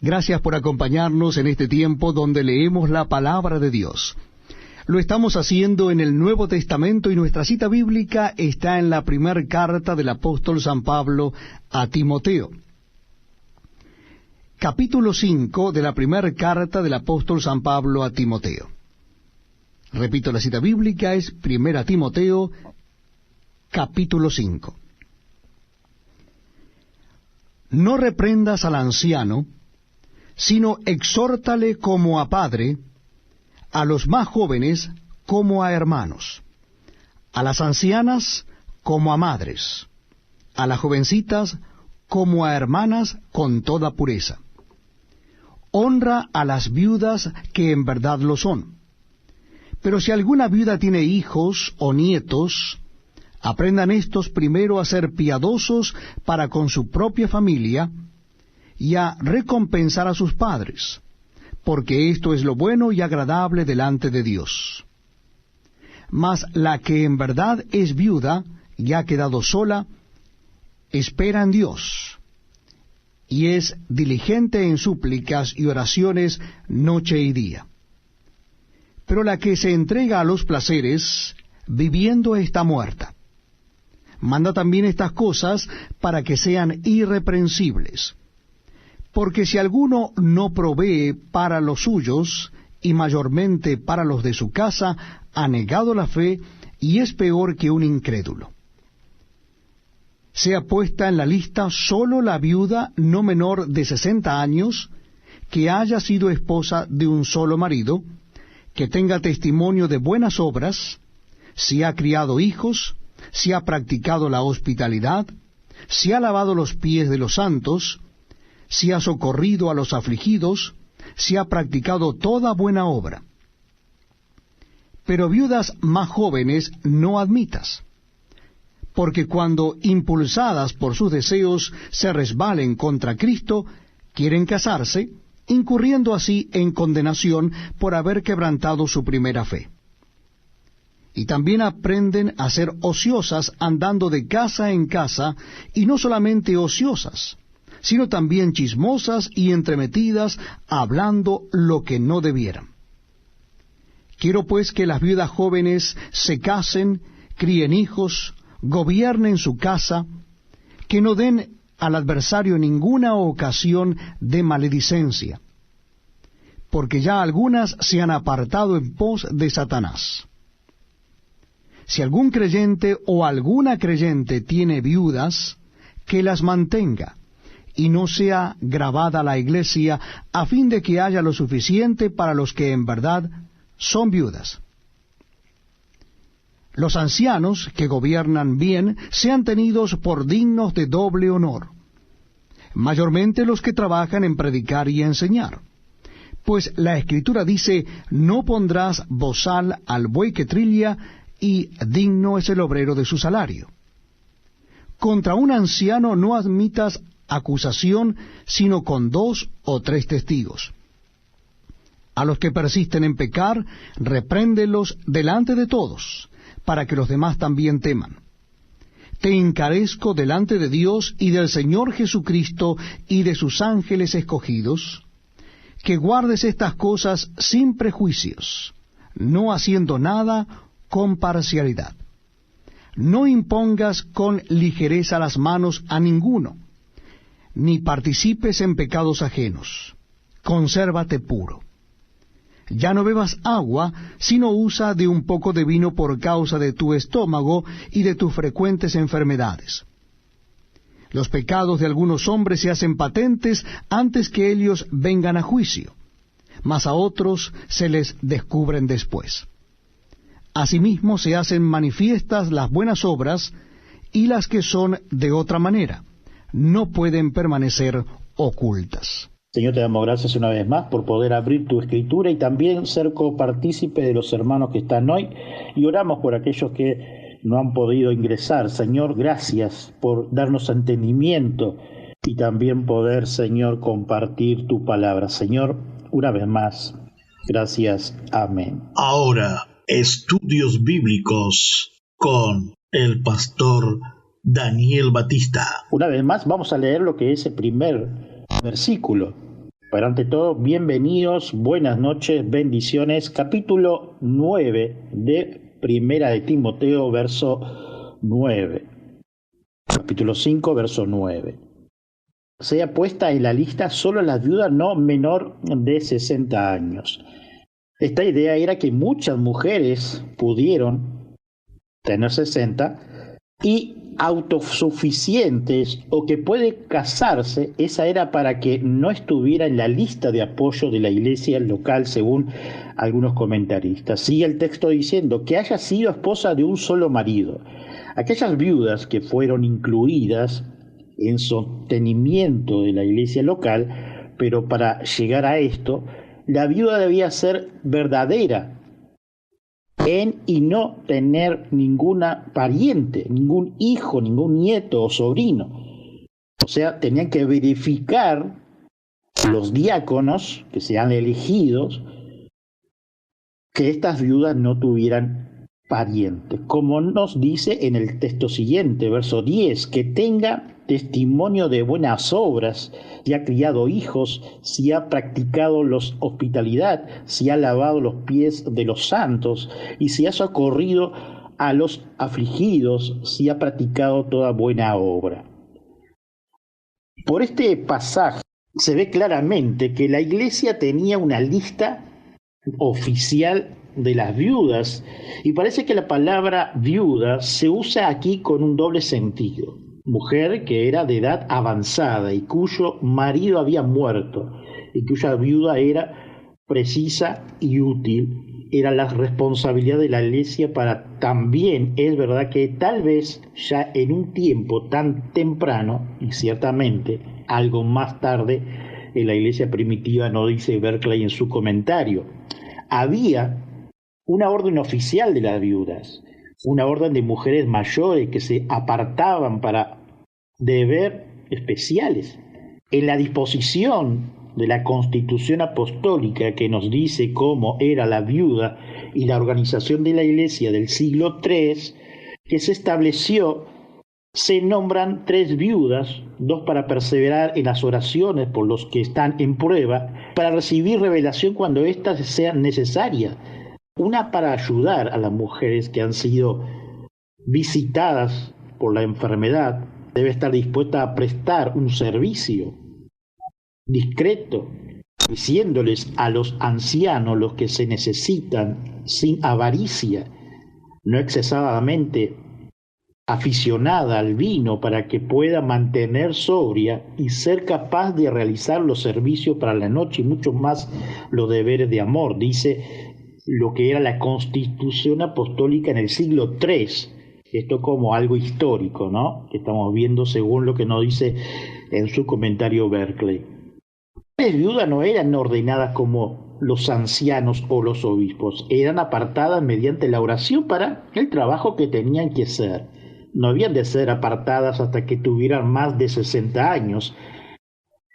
Gracias por acompañarnos en este tiempo donde leemos la palabra de Dios. Lo estamos haciendo en el Nuevo Testamento y nuestra cita bíblica está en la primera carta del apóstol San Pablo a Timoteo. Capítulo 5 de la primera carta del apóstol San Pablo a Timoteo. Repito, la cita bíblica es 1 Timoteo, capítulo 5. No reprendas al anciano, sino exhórtale como a padre, a los más jóvenes como a hermanos, a las ancianas como a madres, a las jovencitas como a hermanas con toda pureza. Honra a las viudas que en verdad lo son. Pero si alguna viuda tiene hijos o nietos, aprendan éstos primero a ser piadosos para con su propia familia, y a recompensar a sus padres, porque esto es lo bueno y agradable delante de Dios. Mas la que en verdad es viuda y ha quedado sola, espera en Dios, y es diligente en súplicas y oraciones noche y día. Pero la que se entrega a los placeres, viviendo está muerta. Manda también estas cosas para que sean irreprensibles. Porque si alguno no provee para los suyos, y mayormente para los de su casa, ha negado la fe, y es peor que un incrédulo. Sea puesta en la lista sólo la viuda no menor de 60 años, que haya sido esposa de un solo marido, que tenga testimonio de buenas obras, si ha criado hijos, si ha practicado la hospitalidad, si ha lavado los pies de los santos, si ha socorrido a los afligidos, si ha practicado toda buena obra. Pero viudas más jóvenes no admitas, porque cuando impulsadas por sus deseos se resbalen contra Cristo, quieren casarse, incurriendo así en condenación por haber quebrantado su primera fe. Y también aprenden a ser ociosas andando de casa en casa, y no solamente ociosas, sino también chismosas y entremetidas, hablando lo que no debieran. Quiero pues que las viudas jóvenes se casen, críen hijos, gobiernen su casa, que no den al adversario ninguna ocasión de maledicencia, porque ya algunas se han apartado en pos de Satanás. Si algún creyente o alguna creyente tiene viudas, que las mantenga, y no sea gravada la iglesia, a fin de que haya lo suficiente para los que en verdad son viudas. Los ancianos que gobiernan bien sean tenidos por dignos de doble honor, mayormente los que trabajan en predicar y enseñar. Pues la Escritura dice, no pondrás bozal al buey que trilla, y digno es el obrero de su salario. Contra un anciano no admitas acusación, sino con 2 o 3 testigos. A los que persisten en pecar, repréndelos delante de todos, para que los demás también teman. Te encarezco delante de Dios y del Señor Jesucristo y de sus ángeles escogidos, que guardes estas cosas sin prejuicios, no haciendo nada con parcialidad. No impongas con ligereza las manos a ninguno, ni participes en pecados ajenos. Consérvate puro. Ya no bebas agua, sino usa de un poco de vino por causa de tu estómago y de tus frecuentes enfermedades. Los pecados de algunos hombres se hacen patentes antes que ellos vengan a juicio, mas a otros se les descubren después. Asimismo se hacen manifiestas las buenas obras, y las que son de otra manera no pueden permanecer ocultas. Señor, te damos gracias una vez más por poder abrir tu Escritura y también ser copartícipe de los hermanos que están hoy, y oramos por aquellos que no han podido ingresar. Señor, gracias por darnos entendimiento y también poder, Señor, compartir tu palabra. Señor, una vez más, gracias. Amén. Ahora, estudios bíblicos con el pastor Daniel Batista. Una vez más vamos a leer lo que es el primer versículo Pero ante todo, bienvenidos, buenas noches, bendiciones. Capítulo 9 de Primera de Timoteo, verso 9. Capítulo 5, verso 9. Sea puesta en la lista solo la viuda no menor de 60 años. Esta idea era que muchas mujeres pudieron tener 60 y autosuficientes o que puede casarse, esa era para que no estuviera en la lista de apoyo de la iglesia local, según algunos comentaristas. Sigue el texto diciendo que haya sido esposa de un solo marido. Aquellas viudas que fueron incluidas en sostenimiento de la iglesia local, pero para llegar a esto, la viuda debía ser verdadera y no tener ninguna pariente, ningún hijo, ningún nieto o sobrino. O sea, tenían que verificar los diáconos que sean elegidos que estas viudas no tuvieran parientes. Como nos dice en el texto siguiente, verso 10, que tenga testimonio de buenas obras, si ha criado hijos, si ha practicado la hospitalidad, si ha lavado los pies de los santos y si ha socorrido a los afligidos, si ha practicado toda buena obra. Por este pasaje se ve claramente que la iglesia tenía una lista oficial de las viudas y parece que la palabra viuda se usa aquí con un doble sentido. Mujer que era de edad avanzada y cuyo marido había muerto y cuya viuda era precisa y útil, era la responsabilidad de la iglesia para también, es verdad que tal vez ya en un tiempo tan temprano, y ciertamente algo más tarde en la iglesia primitiva, no dice Berkeley en su comentario, había una orden oficial de las viudas, una orden de mujeres mayores que se apartaban para deber especiales. En la disposición de la Constitución Apostólica que nos dice cómo era la viuda y la organización de la Iglesia del siglo III, que se estableció, se nombran 3 viudas, 2 para perseverar en las oraciones por los que están en prueba, para recibir revelación cuando éstas sean necesarias, una para ayudar a las mujeres que han sido visitadas por la enfermedad, debe estar dispuesta a prestar un servicio discreto, diciéndoles a los ancianos los que se necesitan sin avaricia, no excesadamente aficionada al vino para que pueda mantener sobria y ser capaz de realizar los servicios para la noche y mucho más los deberes de amor, dice lo que era la Constitución Apostólica en el siglo III. Esto como algo histórico, ¿no? Que estamos viendo según lo que nos dice en su comentario Berkeley. Las viudas no eran ordenadas como los ancianos o los obispos, eran apartadas mediante la oración para el trabajo que tenían que hacer. No habían de ser apartadas hasta que tuvieran más de 60 años.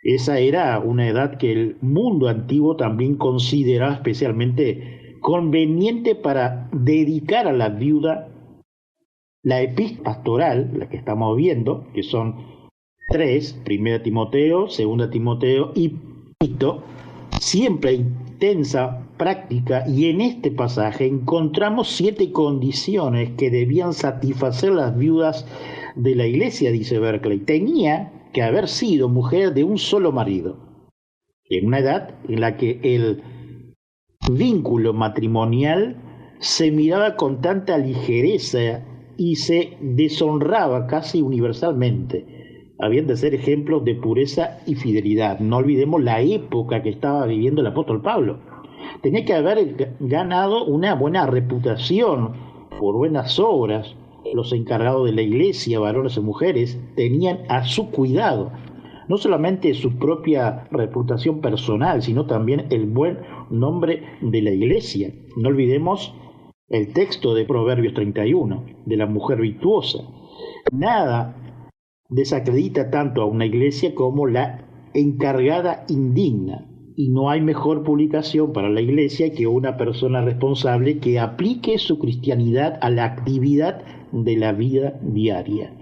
Esa era una edad que el mundo antiguo también consideraba especialmente conveniente para dedicar a la viuda la epístola pastoral, la que estamos viendo, que son 3, 1 Timoteo, 2 Timoteo y Tito, siempre intensa práctica, y en este pasaje encontramos 7 condiciones que debían satisfacer las viudas de la iglesia, dice Berkeley. Tenía que haber sido mujer de un solo marido, en una edad en la que el vínculo matrimonial se miraba con tanta ligereza y se deshonraba casi universalmente. Habían de ser ejemplos de pureza y fidelidad. No olvidemos la época que estaba viviendo el apóstol Pablo. Tenía que haber ganado una buena reputación por buenas obras. Los encargados de la iglesia, varones y mujeres, tenían a su cuidado no solamente su propia reputación personal, sino también el buen nombre de la iglesia. No olvidemos el texto de Proverbios 31, de la mujer virtuosa. Nada desacredita tanto a una iglesia como la encargada indigna, y no hay mejor publicación para la iglesia que una persona responsable que aplique su cristianidad a la actividad de la vida diaria.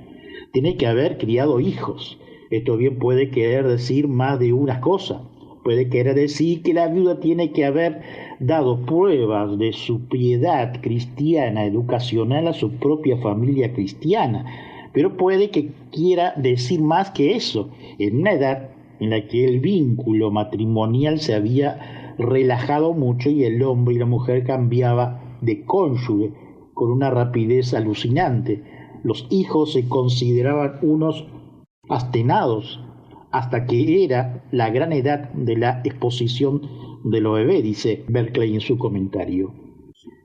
Tiene que haber criado hijos. Esto bien puede querer decir más de una cosa. puede querer decir que la viuda tiene que haber dado pruebas de su piedad cristiana, educacional a su propia familia cristiana, pero puede que quiera decir más que eso, en una edad en la que el vínculo matrimonial se había relajado mucho y el hombre y la mujer cambiaba de cónyuge con una rapidez alucinante. Los hijos se consideraban unos hastenados hasta que era la gran edad de la exposición de los bebés, dice Berkeley en su comentario.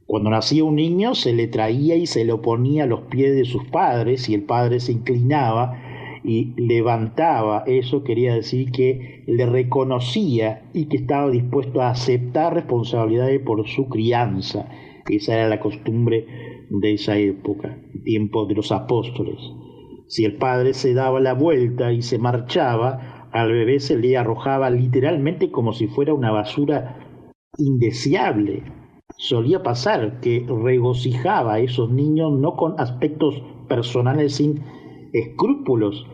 Cuando nacía un niño se le traía y se le ponía a los pies de sus padres y el padre se inclinaba y levantaba. Eso quería decir que le reconocía y que estaba dispuesto a aceptar responsabilidades por su crianza. Esa era la costumbre de esa época, tiempo de los apóstoles. Si el padre se daba la vuelta y se marchaba, al bebé se le arrojaba literalmente como si fuera una basura indeseable. Solía pasar que regocijaba a esos niños no con aspectos personales sin escrúpulos.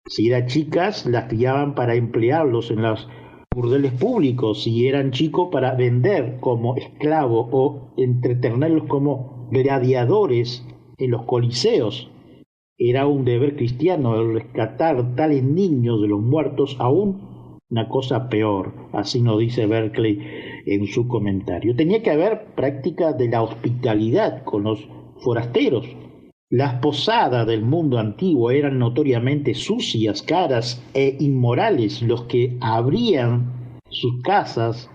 Si eran chicas, las criaban para emplearlos en los burdeles públicos, si eran chicos para vender como esclavos o entretenerlos como gladiadores en los coliseos. Era un deber cristiano el rescatar tales niños de los muertos, aún una cosa peor, así nos dice Berkeley en su comentario. Tenía que haber práctica de la hospitalidad con los forasteros. Las posadas del mundo antiguo eran notoriamente sucias, caras e inmorales. Los que abrían sus casas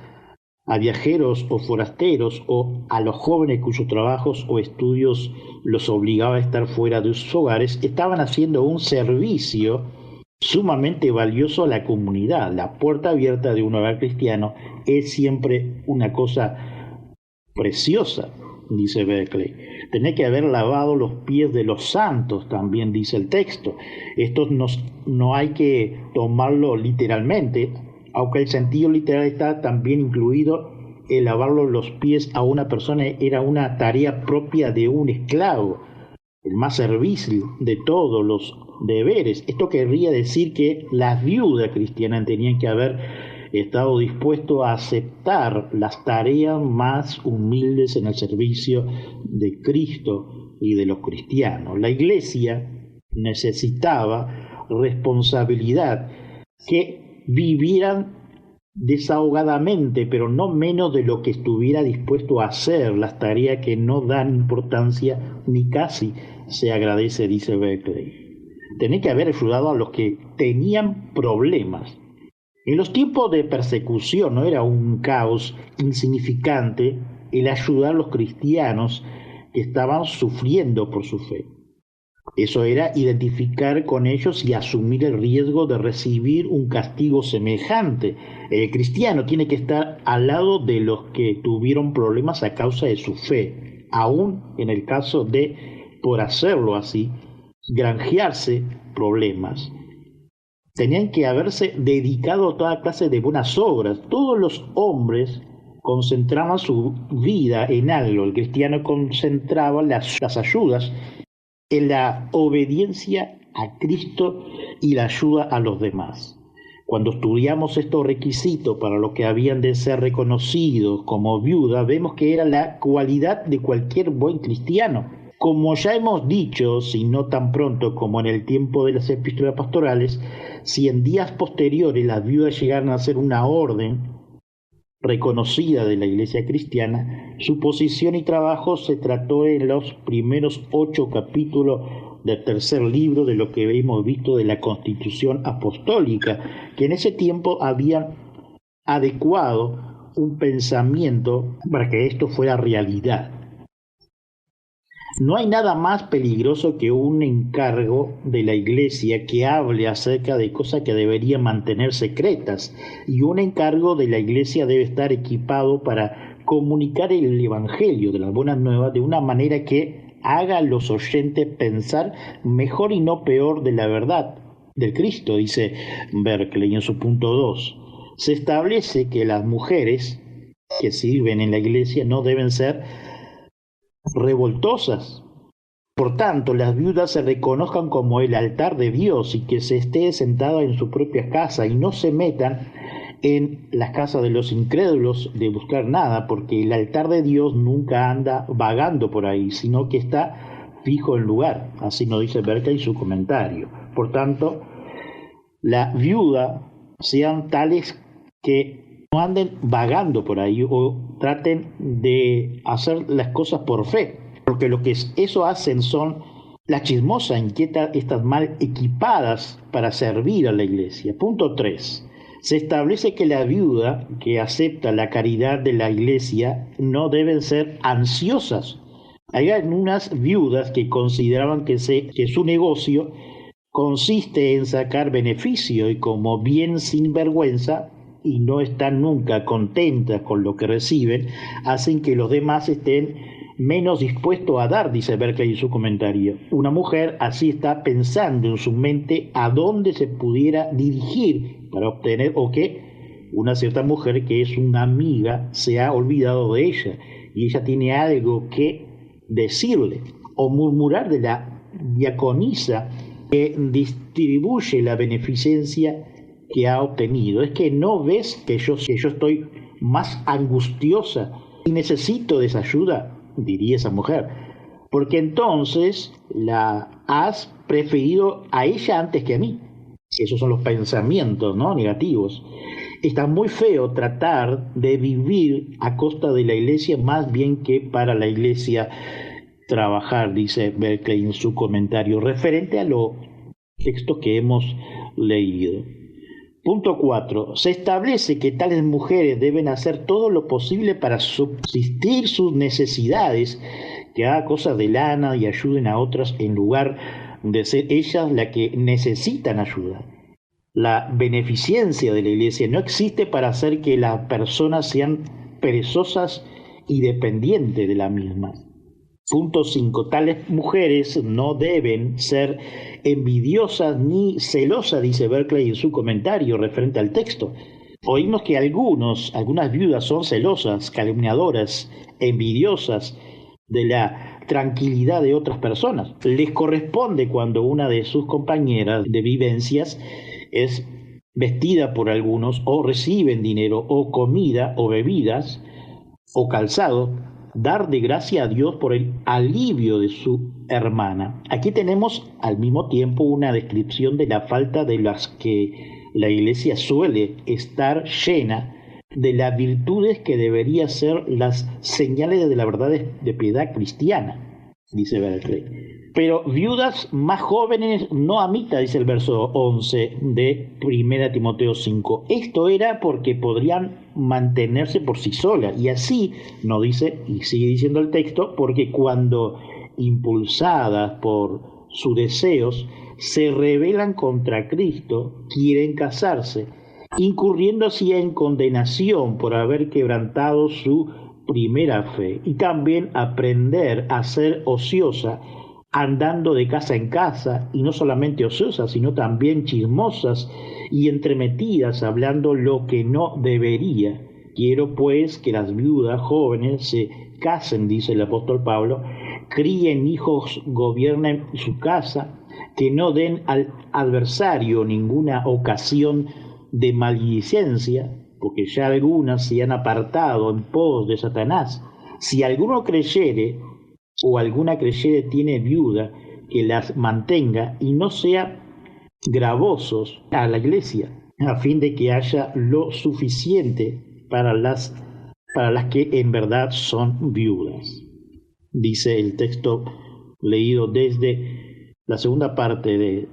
a viajeros o forasteros o a los jóvenes cuyos trabajos o estudios los obligaba a estar fuera de sus hogares, estaban haciendo un servicio sumamente valioso a la comunidad. La puerta abierta de un hogar cristiano es siempre una cosa preciosa, dice Berkeley. Tenía que haber lavado los pies de los santos, también dice el texto. Esto no hay que tomarlo literalmente, aunque el sentido literal está también incluido. El lavarlo los pies a una persona era una tarea propia de un esclavo, el más servil de todos los deberes. Esto querría decir que las viudas cristianas tenían que haber estado dispuestos a aceptar las tareas más humildes en el servicio de Cristo y de los cristianos. La Iglesia necesitaba responsabilidad, que vivieran desahogadamente, pero no menos de lo que estuviera dispuesto a hacer, las tareas que no dan importancia ni casi se agradece, dice Berkeley. Tenía que haber ayudado a los que tenían problemas. En los tiempos de persecución no era un caos insignificante el ayudar a los cristianos que estaban sufriendo por su fe. Eso era identificar con ellos y asumir el riesgo de recibir un castigo semejante. El cristiano tiene que estar al lado de los que tuvieron problemas a causa de su fe, aún en el caso de, por hacerlo así, granjearse problemas. Tenían que haberse dedicado a toda clase de buenas obras. Todos los hombres concentraban su vida en algo. El cristiano concentraba las ayudas en la obediencia a Cristo y la ayuda a los demás. Cuando estudiamos estos requisitos para los que habían de ser reconocidos como viuda, vemos que era la cualidad de cualquier buen cristiano. Como ya hemos dicho, si no tan pronto como en el tiempo de las epístolas pastorales, si en días posteriores las viudas llegaron a ser una orden reconocida de la Iglesia cristiana, su posición y trabajo se trató en los primeros 8 capítulos del tercer libro de lo que hemos visto de la Constitución Apostólica, que en ese tiempo habían adecuado un pensamiento para que esto fuera realidad. No hay nada más peligroso que un encargo de la Iglesia que hable acerca de cosas que deberían mantener secretas, y un encargo de la Iglesia debe estar equipado para comunicar el Evangelio de las buenas nuevas de una manera que haga a los oyentes pensar mejor y no peor de la verdad del Cristo, dice Berkeley en su punto 2. Se establece que las mujeres que sirven en la Iglesia no deben ser revoltosas. Por tanto, las viudas se reconozcan como el altar de Dios y que se esté sentada en su propia casa y no se metan en las casas de los incrédulos de buscar nada, porque el altar de Dios nunca anda vagando por ahí, sino que está fijo en lugar. Así nos dice Berkeley en su comentario. Por tanto, la viuda sean tales que no anden vagando por ahí o traten de hacer las cosas por fe, porque lo que eso hacen son las chismosas, inquietas, estas mal equipadas para servir a la iglesia. Punto 3. Se establece que la viuda que acepta la caridad de la iglesia no deben ser ansiosas. Hay algunas viudas que consideraban que su negocio consiste en sacar beneficio y como bien sin vergüenza y no están nunca contentas con lo que reciben, hacen que los demás estén menos dispuestos a dar, dice Berkeley en su comentario. Una mujer así está pensando en su mente a dónde se pudiera dirigir para obtener, o que una cierta mujer que es una amiga se ha olvidado de ella y ella tiene algo que decirle, o murmurar de la diaconisa que distribuye la beneficencia que ha obtenido. Es que no ves que yo estoy más angustiosa y necesito de esa ayuda, diría esa mujer, porque entonces la has preferido a ella antes que a mí. Esos son los pensamientos, ¿no?, negativos. Está muy feo tratar de vivir a costa de la iglesia más bien que para la iglesia trabajar, dice Berkeley en su comentario, referente a los textos que hemos leído. Punto 4. Se establece que tales mujeres deben hacer todo lo posible para subsistir sus necesidades, que hagan cosas de lana y ayuden a otras en lugar de ser ellas las que necesitan ayuda. La beneficencia de la iglesia no existe para hacer que las personas sean perezosas y dependientes de la misma. Punto 5. Tales mujeres no deben ser envidiosas ni celosas, dice Berkeley en su comentario referente al texto. Oímos que algunas viudas son celosas, calumniadoras, envidiosas de la tranquilidad de otras personas. Les corresponde cuando una de sus compañeras de vivencias es vestida por algunos, o reciben dinero, o comida, o bebidas, o calzado, dar de gracia a Dios por el alivio de su hermana. Aquí tenemos al mismo tiempo una descripción de la falta de las que la iglesia suele estar llena, de las virtudes que deberían ser las señales de la verdad de piedad cristiana, dice Berkeley. Pero viudas más jóvenes no amita, dice el verso 11 de 1 Timoteo 5. Esto era porque podrían mantenerse por sí solas. Y así nos dice, y sigue diciendo el texto, porque cuando impulsadas por sus deseos se rebelan contra Cristo, quieren casarse, incurriendo así en condenación por haber quebrantado su primera fe, y también aprender a ser ociosa, andando de casa en casa, y no solamente ociosas, sino también chismosas y entremetidas, hablando lo que no debería. Quiero pues que las viudas jóvenes se casen, dice el apóstol Pablo, críen hijos, gobiernen su casa, que no den al adversario ninguna ocasión de maledicencia, porque ya algunas se han apartado en pos de Satanás. Si alguno creyere o alguna creyere tiene viuda, que las mantenga y no sea gravosos a la iglesia, a fin de que haya lo suficiente para las que en verdad son viudas. Dice el texto leído desde la segunda parte de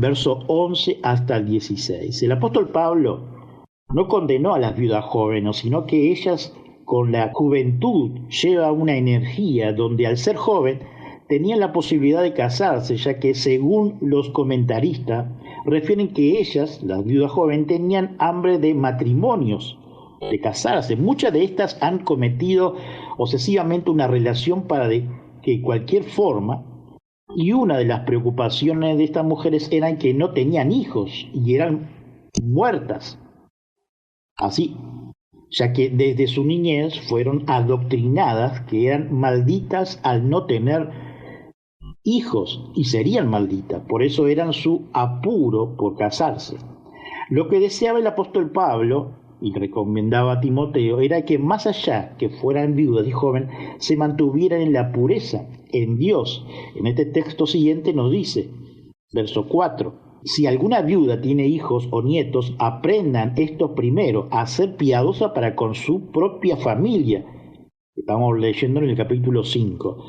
verso 11 hasta el 16. El apóstol Pablo no condenó a las viudas jóvenes, sino que ellas con la juventud lleva una energía donde al ser joven tenían la posibilidad de casarse, ya que según los comentaristas refieren que ellas, las viudas jóvenes, tenían hambre de matrimonios, de casarse. Muchas de estas han cometido obsesivamente una relación para que cualquier forma, y una de las preocupaciones de estas mujeres eran que no tenían hijos y eran muertas. Así, ya que desde su niñez fueron adoctrinadas que eran malditas al no tener hijos y serían malditas, por eso eran su apuro por casarse. Lo que deseaba el apóstol Pablo y recomendaba a Timoteo era que más allá que fueran viudas y jóvenes, se mantuvieran en la pureza, en Dios. En este texto siguiente nos dice, verso 4, si alguna viuda tiene hijos o nietos, aprendan estos primero a ser piadosa para con su propia familia. Estamos leyendo en el capítulo 5.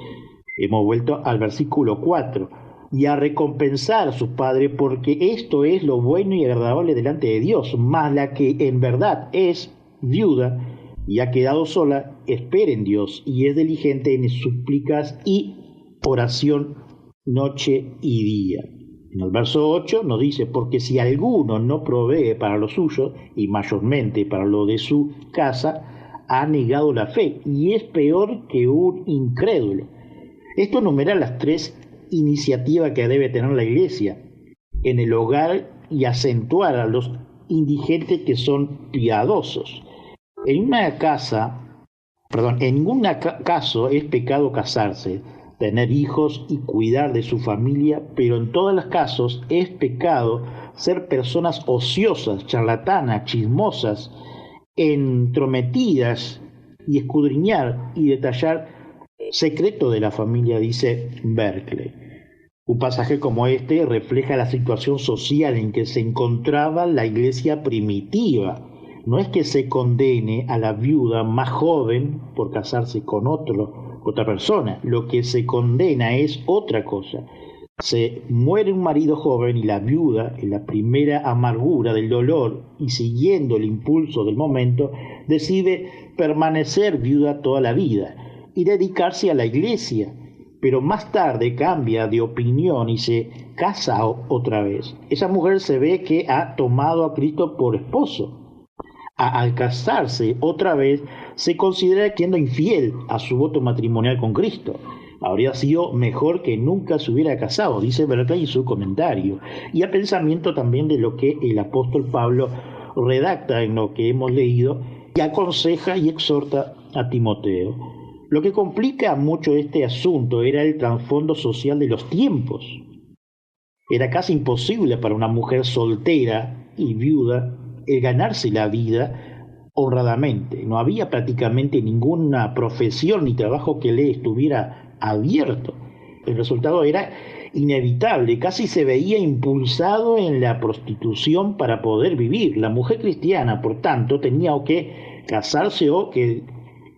Hemos vuelto al versículo 4. Y a recompensar a sus padres, porque esto es lo bueno y agradable delante de Dios. Mas la que en verdad es viuda y ha quedado sola, espera en Dios y es diligente en súplicas y oración noche y día. En el verso 8 nos dice, porque si alguno no provee para lo suyo, y mayormente para lo de su casa, ha negado la fe, y es peor que un incrédulo. Esto enumera las tres iniciativas que debe tener la Iglesia en el hogar y acentuar a los indigentes que son piadosos. En ningún caso es pecado casarse, tener hijos y cuidar de su familia, pero en todos los casos es pecado ser personas ociosas, charlatanas, chismosas, entrometidas y escudriñar y detallar secreto de la familia, dice Berkeley. Un pasaje como este refleja la situación social en que se encontraba la iglesia primitiva. No es que se condene a la viuda más joven por casarse con otra persona. Lo que se condena es otra cosa. Se muere un marido joven y la viuda, en la primera amargura del dolor y siguiendo el impulso del momento, decide permanecer viuda toda la vida y dedicarse a la iglesia, pero más tarde cambia de opinión y se casa otra vez. Esa mujer se ve que ha tomado a Cristo por esposo. Al casarse otra vez, se considera siendo infiel a su voto matrimonial con Cristo. Habría sido mejor que nunca se hubiera casado, dice Berkeley en su comentario, y a pensamiento también de lo que el apóstol Pablo redacta en lo que hemos leído y aconseja y exhorta a Timoteo. Lo que complica mucho este asunto era el trasfondo social de los tiempos. Era casi imposible para una mujer soltera y viuda el ganarse la vida honradamente. No había prácticamente ninguna profesión ni trabajo que le estuviera abierto. El resultado era inevitable, casi se veía impulsado en la prostitución para poder vivir. La mujer cristiana, por tanto, tenía o que casarse o que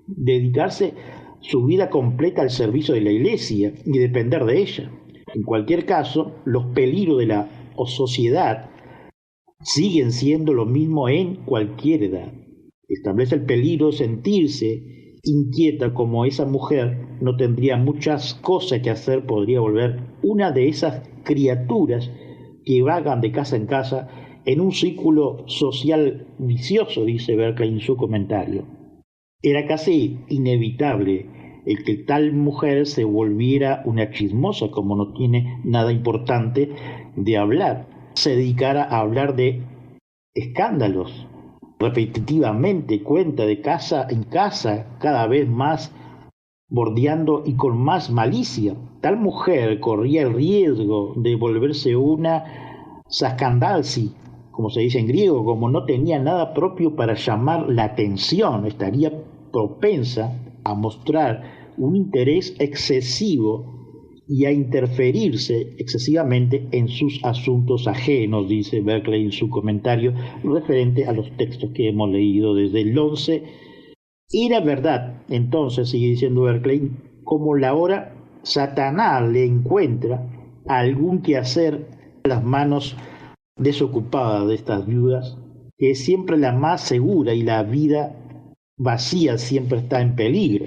dedicarse su vida completa al servicio de la iglesia y depender de ella. En cualquier caso, los peligros de la sociedad siguen siendo lo mismo en cualquier edad. Establece el peligro de sentirse inquieta como esa mujer no tendría muchas cosas que hacer, podría volver una de esas criaturas que vagan de casa en casa en un círculo social vicioso, dice Berkeley en su comentario. Era casi inevitable el que tal mujer se volviera una chismosa, como no tiene nada importante de hablar. Se dedicara a hablar de escándalos, repetitivamente, cuenta de casa en casa, cada vez más bordeando y con más malicia. Tal mujer corría el riesgo de volverse una sacandalsi, como se dice en griego, como no tenía nada propio para llamar la atención, estaría propensa a mostrar un interés excesivo y a interferirse excesivamente en sus asuntos ajenos, dice Berkeley en su comentario referente a los textos que hemos leído desde el 11. Era verdad, entonces, sigue diciendo Berkeley, como la hora Satanás le encuentra algún quehacer a las manos desocupadas de estas viudas, que es siempre la más segura y la vida vacía siempre está en peligro.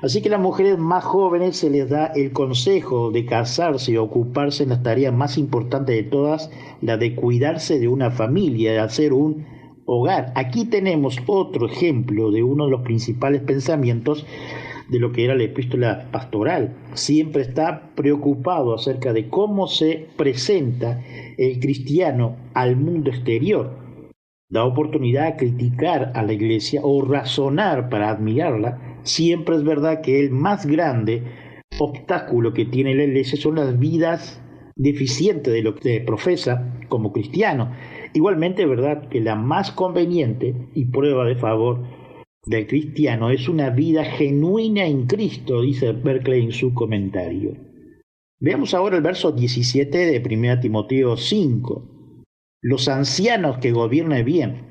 Así que a las mujeres más jóvenes se les da el consejo de casarse y ocuparse en las tareas más importantes de todas, la de cuidarse de una familia, de hacer un hogar. Aquí tenemos otro ejemplo de uno de los principales pensamientos de lo que era la epístola pastoral. Siempre está preocupado acerca de cómo se presenta el cristiano al mundo exterior. Da oportunidad a criticar a la iglesia o razonar para admirarla. Siempre es verdad que el más grande obstáculo que tiene la iglesia son las vidas deficientes de lo que se profesa como cristiano. Igualmente, verdad que la más conveniente y prueba de favor del cristiano es una vida genuina en Cristo, dice Berkeley en su comentario. Veamos ahora el verso 17 de 1 Timoteo 5. Los ancianos que gobiernen bien.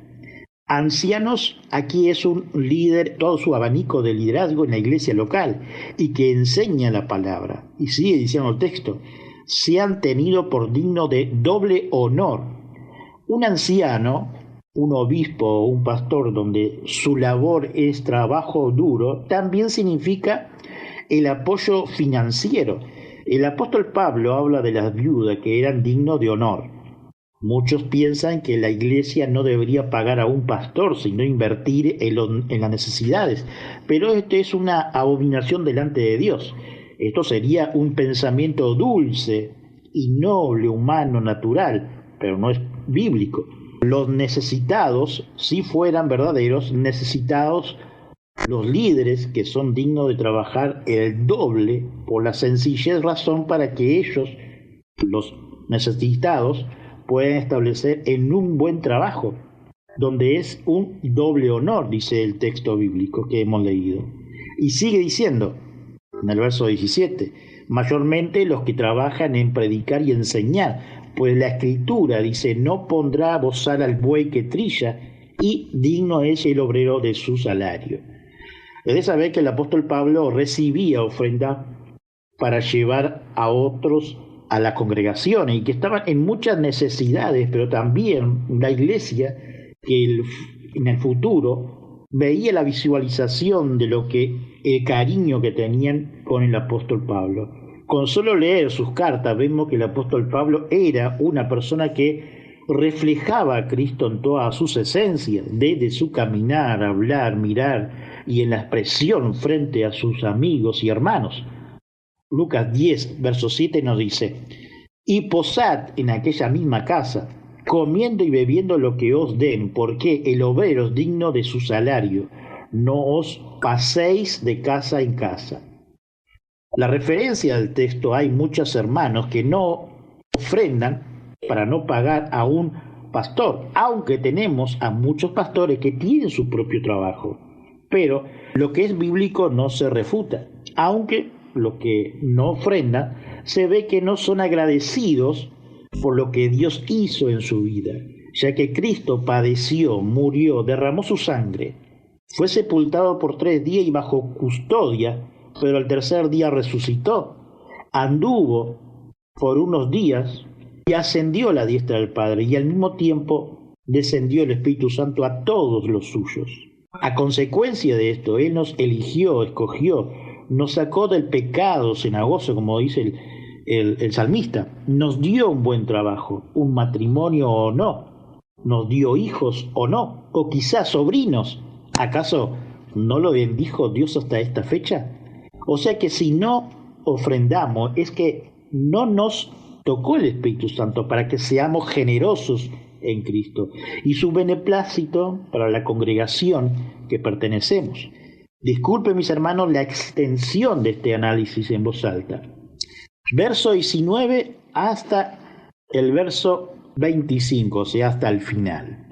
Ancianos aquí es un líder, todo su abanico de liderazgo en la iglesia local y que enseña la palabra. Y sigue diciendo el texto, sean tenidos por digno de doble honor. Un anciano, un obispo o un pastor donde su labor es trabajo duro, también significa el apoyo financiero. El apóstol Pablo habla de las viudas que eran dignos de honor. Muchos piensan que la iglesia no debería pagar a un pastor, sino invertir en las necesidades. Pero esto es una abominación delante de Dios. Esto sería un pensamiento dulce y noble, humano, natural, pero no es bíblico. Los necesitados, si fueran verdaderos necesitados, los líderes que son dignos de trabajar el doble por la sencillez razón para que ellos, los necesitados, pueden establecer en un buen trabajo, donde es un doble honor, dice el texto bíblico que hemos leído. Y sigue diciendo, en el verso 17, mayormente los que trabajan en predicar y enseñar, pues la Escritura dice, no pondrá a bozar al buey que trilla, y digno es el obrero de su salario. Es de saber que el apóstol Pablo recibía ofrenda para llevar a otros a la congregación y que estaban en muchas necesidades, pero también la iglesia que en el futuro veía la visualización de lo que el cariño que tenían con el apóstol Pablo. Con solo leer sus cartas vemos que el apóstol Pablo era una persona que reflejaba a Cristo en todas sus esencias, desde su caminar, hablar, mirar y en la expresión frente a sus amigos y hermanos. Lucas 10, verso 7 nos dice, y posad en aquella misma casa, comiendo y bebiendo lo que os den, porque el obrero es digno de su salario. No os paséis de casa en casa. La referencia del texto, hay muchos hermanos que no ofrendan para no pagar a un pastor, aunque tenemos a muchos pastores que tienen su propio trabajo. Pero lo que es bíblico no se refuta, aunque los que no ofrendan se ve que no son agradecidos por lo que Dios hizo en su vida, ya que Cristo padeció, murió, derramó su sangre, fue sepultado por 3 días y bajo custodia, pero al tercer día resucitó, anduvo por unos días y ascendió a la diestra del Padre, y al mismo tiempo descendió el Espíritu Santo a todos los suyos. A consecuencia de esto, Él nos eligió, escogió, nos sacó del pecado cenagoso, como dice el salmista, nos dio un buen trabajo, un matrimonio o no, nos dio hijos o no, o quizás sobrinos. ¿Acaso no lo bendijo Dios hasta esta fecha? O sea que si no ofrendamos es que no nos tocó el Espíritu Santo para que seamos generosos en Cristo y su beneplácito para la congregación que pertenecemos. Disculpen, mis hermanos, la extensión de este análisis en voz alta. Verso 19 hasta el verso 25, o sea, hasta el final.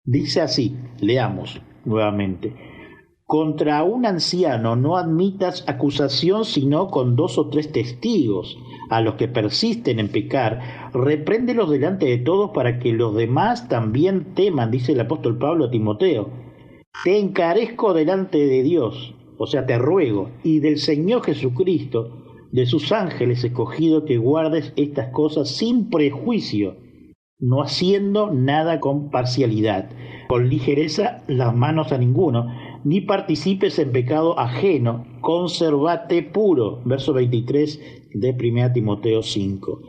Dice así, leamos nuevamente. Contra un anciano no admitas acusación sino con 2 o 3 testigos. A los que persisten en pecar, repréndelos delante de todos para que los demás también teman, dice el apóstol Pablo a Timoteo. Te encarezco delante de Dios, o sea, te ruego, y del Señor Jesucristo, de sus ángeles escogidos, que guardes estas cosas sin prejuicio, no haciendo nada con parcialidad, con ligereza las manos a ninguno, ni participes en pecado ajeno, conservate puro. Verso 23 de 1 Timoteo 5.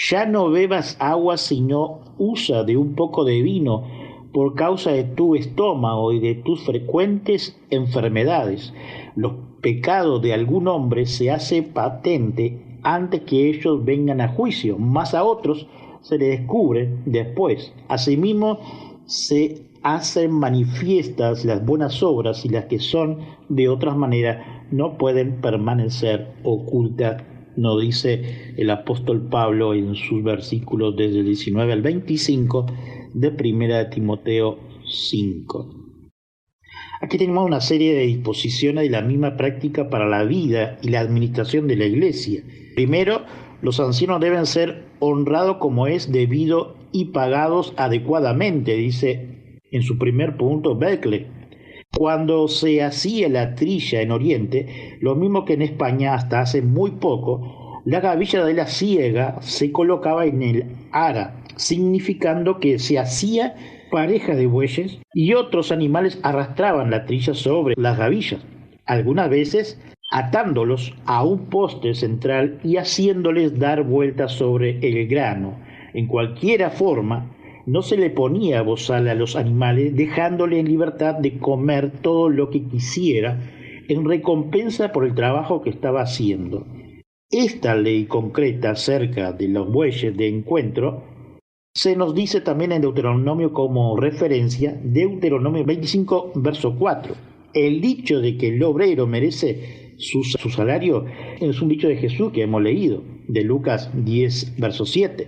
Ya no bebas agua, sino usa de un poco de vino, por causa de tu estómago y de tus frecuentes enfermedades. Los pecados de algún hombre se hace patente antes que ellos vengan a juicio, mas a otros se les descubre después. Asimismo se hacen manifiestas las buenas obras, y las que son de otras maneras no pueden permanecer ocultas, nos dice el apóstol Pablo en sus versículos desde el 19 al 25 de 1 Timoteo 5. Aquí tenemos una serie de disposiciones de la misma práctica para la vida y la administración de la iglesia. Primero, los ancianos deben ser honrados como es debido y pagados adecuadamente, dice en su primer punto Berkeley. Cuando se hacía la trilla en Oriente, lo mismo que en España hasta hace muy poco, la gavilla de la siega se colocaba en el ara, significando que se hacía pareja de bueyes y otros animales arrastraban la trilla sobre las gavillas, algunas veces atándolos a un poste central y haciéndoles dar vueltas sobre el grano. En cualquiera forma, no se le ponía bozal a los animales, dejándole en libertad de comer todo lo que quisiera en recompensa por el trabajo que estaba haciendo. Esta ley concreta acerca de los bueyes de encuentro se nos dice también en Deuteronomio como referencia, Deuteronomio 25, verso 4. El dicho de que el obrero merece su salario es un dicho de Jesús que hemos leído, de Lucas 10, verso 7.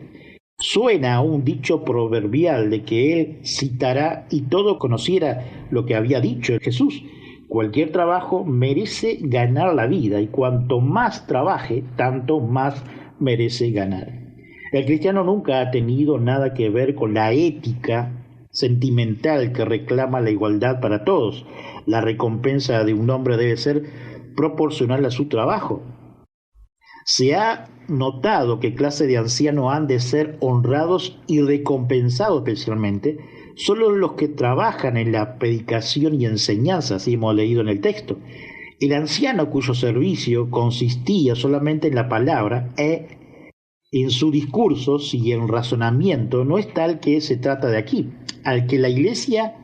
Suena a un dicho proverbial de que él citará y todo conociera lo que había dicho Jesús. Cualquier trabajo merece ganar la vida y cuanto más trabaje, tanto más merece ganar. El cristiano nunca ha tenido nada que ver con la ética sentimental que reclama la igualdad para todos. La recompensa de un hombre debe ser proporcional a su trabajo. Se ha notado que clase de ancianos han de ser honrados y recompensados especialmente solo los que trabajan en la predicación y enseñanza, así hemos leído en el texto. El anciano cuyo servicio consistía solamente en la palabra en sus discursos y en razonamiento no es tal que se trata de aquí. Al que la iglesia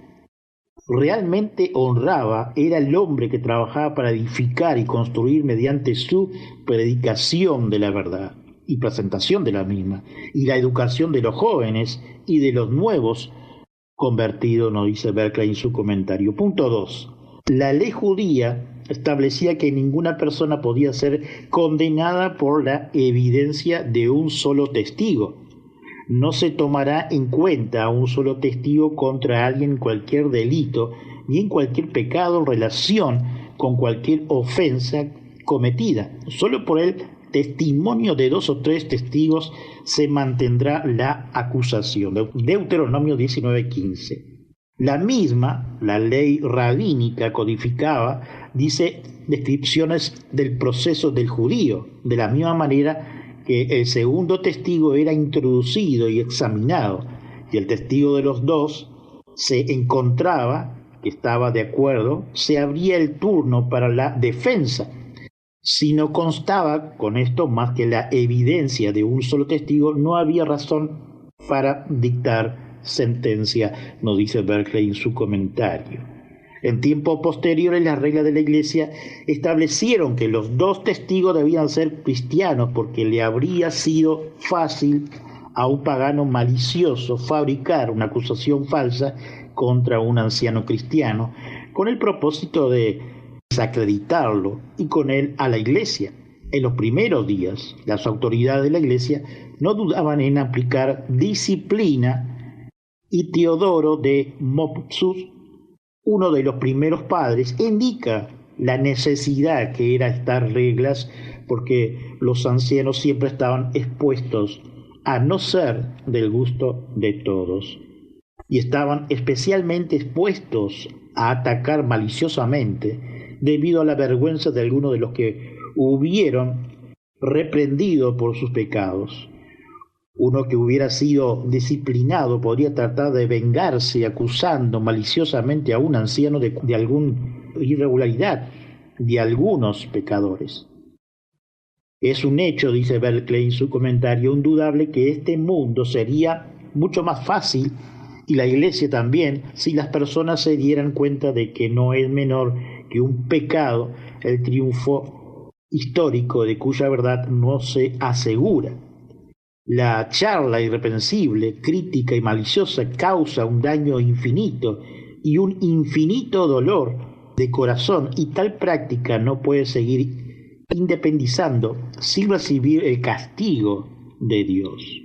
realmente honraba era el hombre que trabajaba para edificar y construir mediante su predicación de la verdad y presentación de la misma, y la educación de los jóvenes y de los nuevos convertidos, nos dice Berkeley en su comentario. Punto 2. La ley judía establecía que ninguna persona podía ser condenada por la evidencia de un solo testigo. No se tomará en cuenta a un solo testigo contra alguien en cualquier delito ni en cualquier pecado en relación con cualquier ofensa cometida. Solo por el testimonio de 2 o 3 testigos se mantendrá la acusación. Deuteronomio 19:15. La misma, la ley rabínica codificaba, dice descripciones del proceso del judío, de la misma manera que el segundo testigo era introducido y examinado, y el testigo de los dos se encontraba, que estaba de acuerdo, se abría el turno para la defensa. Si no constaba con esto más que la evidencia de un solo testigo, no había razón para dictar sentencia, nos dice Berkeley en su comentario. En tiempos posteriores, las reglas de la Iglesia establecieron que los 2 testigos debían ser cristianos porque le habría sido fácil a un pagano malicioso fabricar una acusación falsa contra un anciano cristiano con el propósito de desacreditarlo y con él a la Iglesia. En los primeros días, las autoridades de la Iglesia no dudaban en aplicar disciplina y Teodoro de Mopsus, uno de los primeros padres, indica la necesidad que era estas reglas porque los ancianos siempre estaban expuestos a no ser del gusto de todos y estaban especialmente expuestos a atacar maliciosamente debido a la vergüenza de algunos de los que hubieron reprendido por sus pecados. Uno que hubiera sido disciplinado podría tratar de vengarse acusando maliciosamente a un anciano de alguna irregularidad, de algunos pecadores. Es un hecho, dice Berkeley en su comentario, indudable que este mundo sería mucho más fácil, y la Iglesia también, si las personas se dieran cuenta de que no es menor que un pecado el triunfo histórico de cuya verdad no se asegura. La charla irreprensible, crítica y maliciosa causa un daño infinito y un infinito dolor de corazón, y tal práctica no puede seguir independizando sin recibir el castigo de Dios.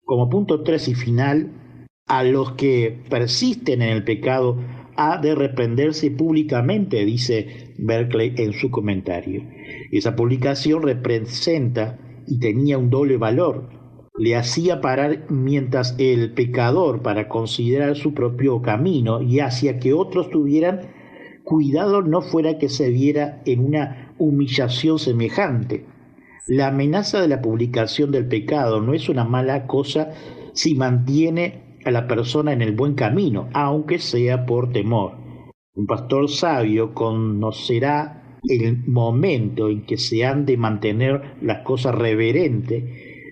Como punto 3 y final, A los que persisten en el pecado ha de arrepentirse públicamente, dice Berkeley en su comentario. Esa publicación representa y tenía un doble valor. Le hacía parar mientras el pecador para considerar su propio camino y hacia que otros tuvieran cuidado no fuera que se viera en una humillación semejante. La amenaza de la publicación del pecado no es una mala cosa si mantiene a la persona en el buen camino, aunque sea por temor. Un pastor sabio conocerá el momento en que se han de mantener las cosas reverentes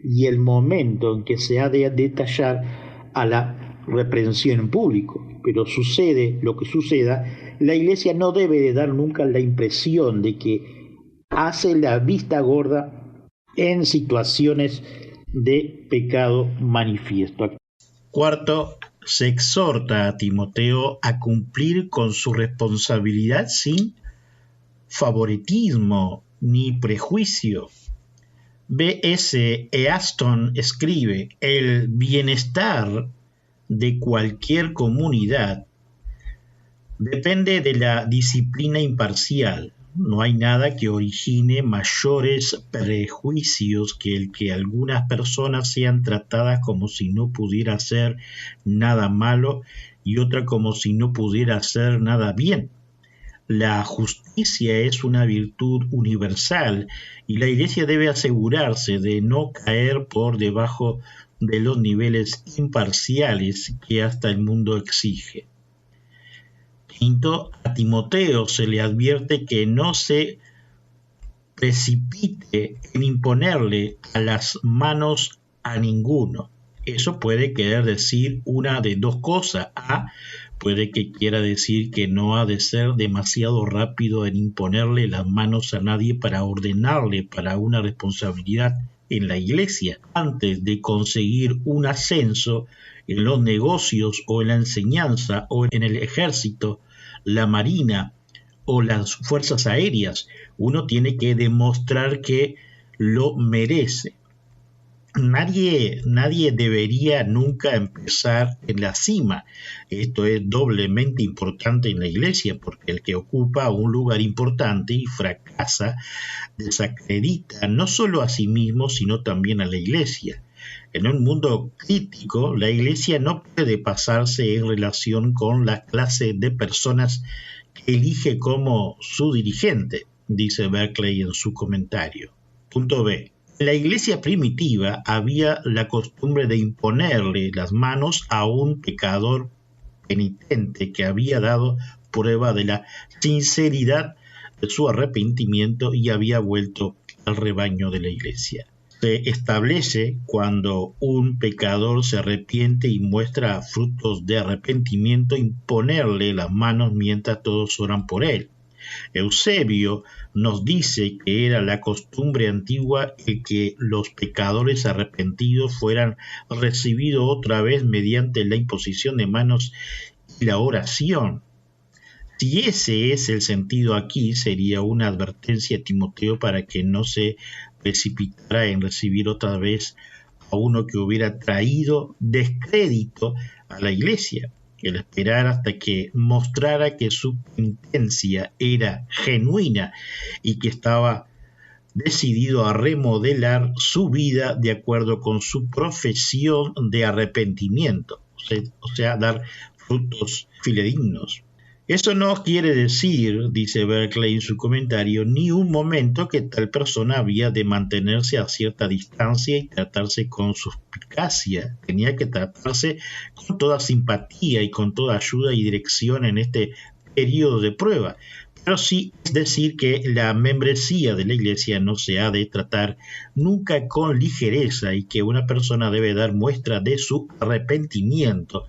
y el momento en que se ha de detallar a la reprensión en público. Pero sucede lo que suceda, la Iglesia no debe de dar nunca la impresión de que hace la vista gorda en situaciones de pecado manifiesto. Cuarto, se exhorta a Timoteo a cumplir con su responsabilidad sin favoritismo ni prejuicio. B.S. Easton escribe: el bienestar de cualquier comunidad depende de la disciplina imparcial. No hay nada que origine mayores prejuicios que el que algunas personas sean tratadas como si no pudiera hacer nada malo y otra como si no pudiera hacer nada bien. La justicia es una virtud universal y la Iglesia debe asegurarse de no caer por debajo de los niveles imparciales que hasta el mundo exige. Quinto, a Timoteo se le advierte que no se precipite en imponerle a las manos a ninguno. Eso puede querer decir una de dos cosas. A, puede que quiera decir que no ha de ser demasiado rápido en imponerle las manos a nadie para ordenarle para una responsabilidad en la Iglesia. Antes de conseguir un ascenso en los negocios o en la enseñanza o en el ejército, la marina o las fuerzas aéreas, uno tiene que demostrar que lo merece. Nadie debería nunca empezar en la cima. Esto es doblemente importante en la Iglesia, porque el que ocupa un lugar importante y fracasa, desacredita no solo a sí mismo, sino también a la Iglesia. En un mundo crítico, la Iglesia no puede pasarse en relación con la clase de personas que elige como su dirigente, dice Berkeley en su comentario. Punto B. En la Iglesia primitiva había la costumbre de imponerle las manos a un pecador penitente que había dado prueba de la sinceridad de su arrepentimiento y había vuelto al rebaño de la Iglesia. Se establece cuando un pecador se arrepiente y muestra frutos de arrepentimiento, imponerle las manos mientras todos oran por él. Eusebio nos dice que era la costumbre antigua el que los pecadores arrepentidos fueran recibidos otra vez mediante la imposición de manos y la oración. Si ese es el sentido aquí, sería una advertencia a Timoteo para que no se precipitara en recibir otra vez a uno que hubiera traído descrédito a la Iglesia. El esperar hasta que mostrara que su penitencia era genuina y que estaba decidido a remodelar su vida de acuerdo con su profesión de arrepentimiento, o sea, dar frutos fidedignos. Eso no quiere decir, dice Berkeley en su comentario, ni un momento que tal persona había de mantenerse a cierta distancia y tratarse con suspicacia. Tenía que tratarse con toda simpatía y con toda ayuda y dirección en este periodo de prueba. Pero sí es decir que la membresía de la Iglesia no se ha de tratar nunca con ligereza y que una persona debe dar muestra de su arrepentimiento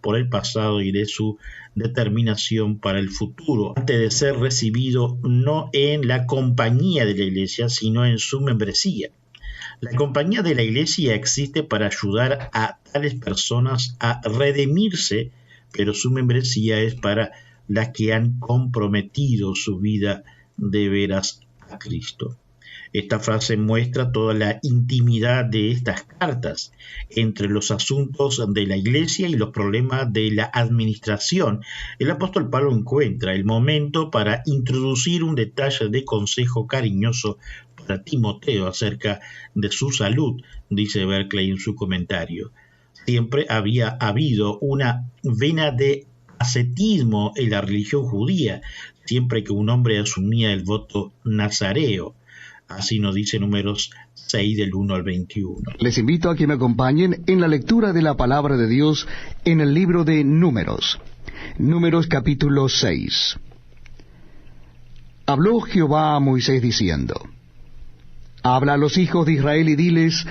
por el pasado y de su determinación para el futuro, antes de ser recibido no en la compañía de la Iglesia, sino en su membresía. La compañía de la Iglesia existe para ayudar a tales personas a redimirse, pero su membresía es para las que han comprometido su vida de veras a Cristo. Esta frase muestra toda la intimidad de estas cartas entre los asuntos de la iglesia y los problemas de la administración. El apóstol Pablo encuentra el momento para introducir un detalle de consejo cariñoso para Timoteo acerca de su salud, dice Berkeley en su comentario. Siempre había habido una vena de ascetismo en la religión judía, siempre que un hombre asumía el voto nazareo. Así nos dice Números 6 del 1 al 21. Les invito a que me acompañen en la lectura de la palabra de Dios en el libro de Números. Números capítulo 6. Habló Jehová a Moisés diciendo: Habla a los hijos de Israel y diles: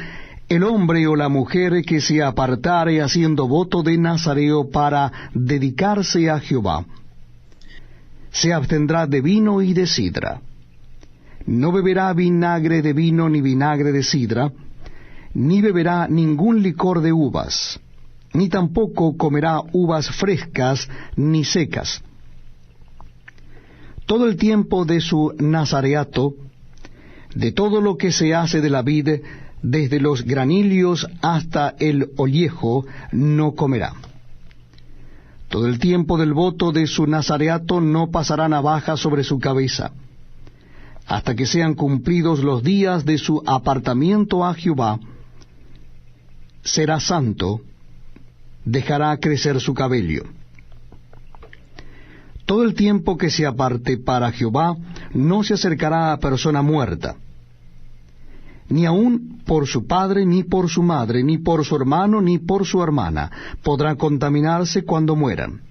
el hombre o la mujer que se apartare haciendo voto de nazareo para dedicarse a Jehová, se abstendrá de vino y de sidra. No beberá vinagre de vino ni vinagre de sidra, ni beberá ningún licor de uvas, ni tampoco comerá uvas frescas ni secas. Todo el tiempo de su nazareato, de todo lo que se hace de la vid, desde los granilios hasta el ollejo, no comerá. Todo el tiempo del voto de su nazareato no pasará navaja sobre su cabeza, hasta que sean cumplidos los días de su apartamiento a Jehová. Será santo, dejará crecer su cabello. Todo el tiempo que se aparte para Jehová no se acercará a persona muerta, ni aun por su padre, ni por su madre, ni por su hermano, ni por su hermana podrá contaminarse cuando mueran,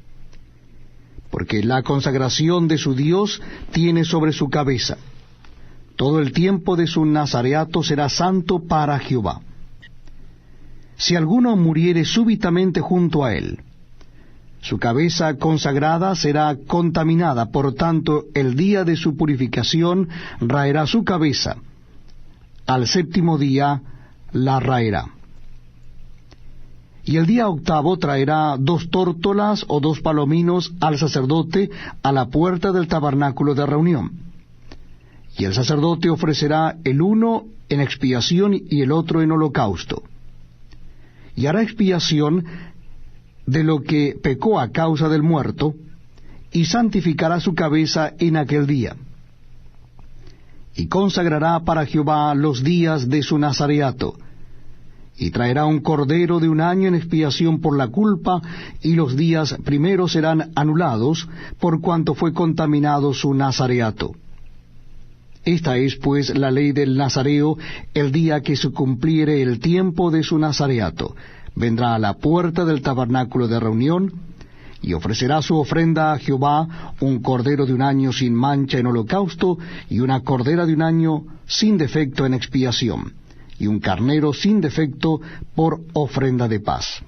porque la consagración de su Dios tiene sobre su cabeza. Todo el tiempo de su nazareato será santo para Jehová. Si alguno muriere súbitamente junto a él, su cabeza consagrada será contaminada, por tanto el día de su purificación raerá su cabeza. Al séptimo día la raerá. Y el día octavo traerá 2 tórtolas o 2 palominos al sacerdote a la puerta del tabernáculo de reunión. Y el sacerdote ofrecerá el uno en expiación y el otro en holocausto. Y hará expiación de lo que pecó a causa del muerto, y santificará su cabeza en aquel día. Y consagrará para Jehová los días de su nazareato, y traerá un cordero de 1 año en expiación por la culpa, y los días primeros serán anulados, por cuanto fue contaminado su nazareato. Esta es, pues, la ley del nazareo. El día que se cumpliere el tiempo de su nazareato, vendrá a la puerta del tabernáculo de reunión, y ofrecerá su ofrenda a Jehová, un cordero de 1 año sin mancha en holocausto, y una cordera de 1 año sin defecto en expiación, y un carnero sin defecto por ofrenda de paz.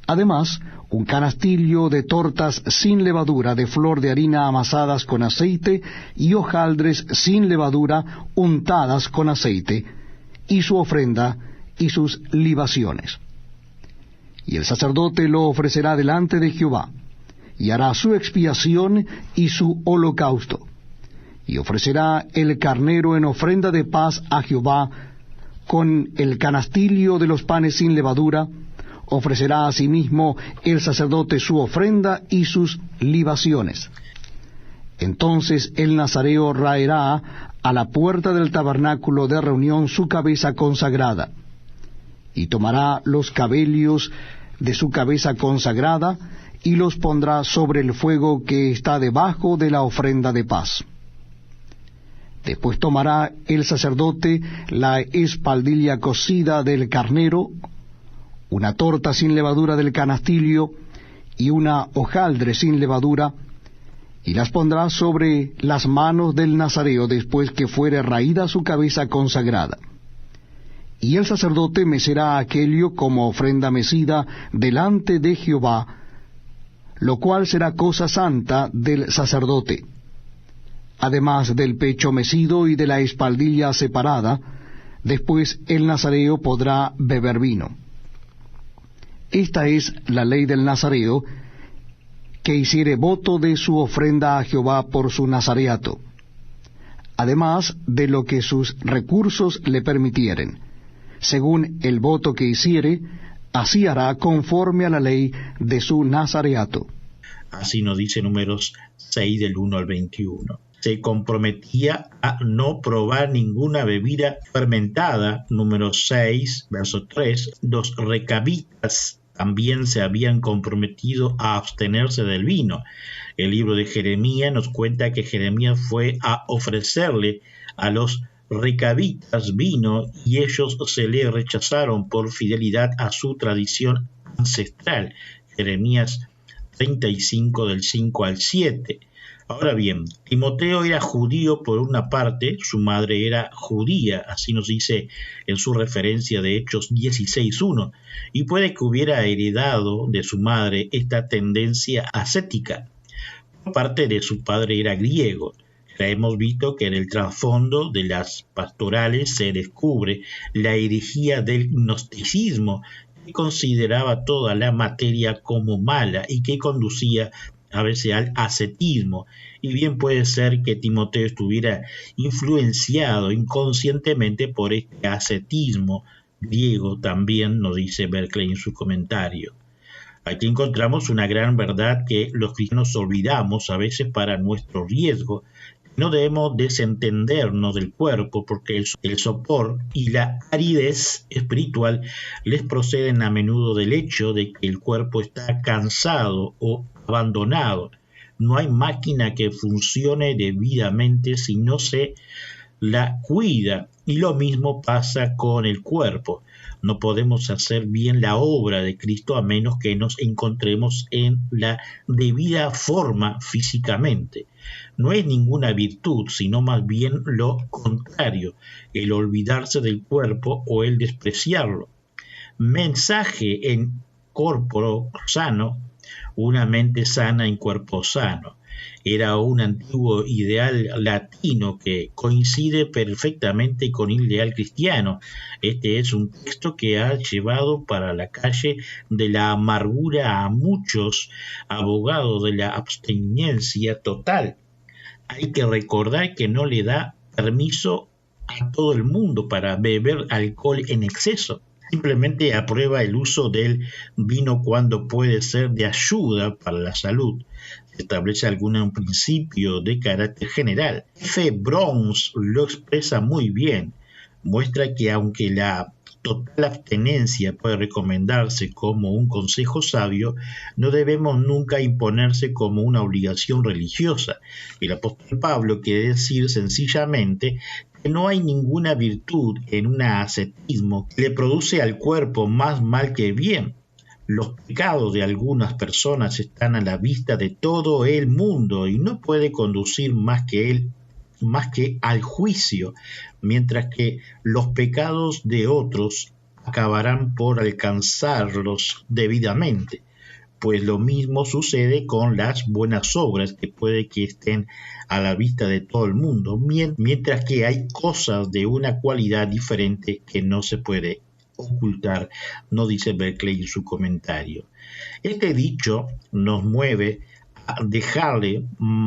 Además, un canastillo de tortas sin levadura, de flor de harina amasadas con aceite, y hojaldres sin levadura untadas con aceite, y su ofrenda y sus libaciones. Y el sacerdote lo ofrecerá delante de Jehová, y hará su expiación y su holocausto, y ofrecerá el carnero en ofrenda de paz a Jehová, con el canastillo de los panes sin levadura. Ofrecerá asimismo el sacerdote su ofrenda y sus libaciones. Entonces el nazareo raerá a la puerta del tabernáculo de reunión su cabeza consagrada, y tomará los cabellos de su cabeza consagrada, y los pondrá sobre el fuego que está debajo de la ofrenda de paz. Después tomará el sacerdote la espaldilla cocida del carnero, una torta sin levadura del canastillo, y una hojaldre sin levadura, y las pondrá sobre las manos del nazareo después que fuere raída su cabeza consagrada. Y el sacerdote mecerá aquello como ofrenda mecida delante de Jehová, lo cual será cosa santa del sacerdote, además del pecho mecido y de la espaldilla separada. Después el nazareo podrá beber vino. Esta es la ley del nazareo, que hiciere voto de su ofrenda a Jehová por su nazareato. además de lo que sus recursos le permitieren. Según el voto que hiciere, así hará conforme a la ley de su nazareato. Así nos dice Números 6 del 1 al 21. Se comprometía a no probar ninguna bebida fermentada. Números 6, verso 3. Los recabitas también se habían comprometido a abstenerse del vino. El libro de Jeremías nos cuenta que Jeremías fue a ofrecerle a los recabitas vino y ellos se le rechazaron por fidelidad a su tradición ancestral. Jeremías 35 del 5 al 7. Ahora bien, Timoteo era judío por una parte, su madre era judía, así nos dice en su referencia de Hechos 16:1, y puede que hubiera heredado de su madre esta tendencia ascética. Por parte de su padre era griego. Ya hemos visto que en el trasfondo de las pastorales se descubre la herejía del gnosticismo, que consideraba toda la materia como mala y que conducía a veces al ascetismo, y bien puede ser que Timoteo estuviera influenciado inconscientemente por este ascetismo griego, también nos dice Berkeley en su comentario. Aquí encontramos una gran verdad que los cristianos olvidamos a veces para nuestro riesgo. No debemos desentendernos del cuerpo porque el sopor y la aridez espiritual les proceden a menudo del hecho de que el cuerpo está cansado o abandonado. No hay máquina que funcione debidamente si no se la cuida, y lo mismo pasa con el cuerpo. No podemos hacer bien la obra de Cristo a menos que nos encontremos en la debida forma físicamente. No es ninguna virtud, sino más bien lo contrario, el olvidarse del cuerpo o el despreciarlo. Mensaje en corporo sano, una mente sana en cuerpo sano. Era un antiguo ideal latino que coincide perfectamente con el ideal cristiano. Este es un texto que ha llevado para la calle de la amargura a muchos abogados de la abstinencia total. Hay que recordar que no le da permiso a todo el mundo para beber alcohol en exceso. Simplemente aprueba el uso del vino cuando puede ser de ayuda para la salud. Se establece algún principio de carácter general. F. Browns lo expresa muy bien. Muestra que aunque la total abstenencia puede recomendarse como un consejo sabio, no debemos nunca imponerse como una obligación religiosa. El apóstol Pablo quiere decir sencillamente que no hay ninguna virtud en un ascetismo que le produce al cuerpo más mal que bien. Los pecados de algunas personas están a la vista de todo el mundo y no puede conducir más que al juicio, mientras que los pecados de otros acabarán por alcanzarlos debidamente. Pues lo mismo sucede con las buenas obras, que puede que estén a la vista de todo el mundo, mientras que hay cosas de una cualidad diferente que no se puede ocultar, no dice Berkeley en su comentario. Este dicho nos mueve a dejarle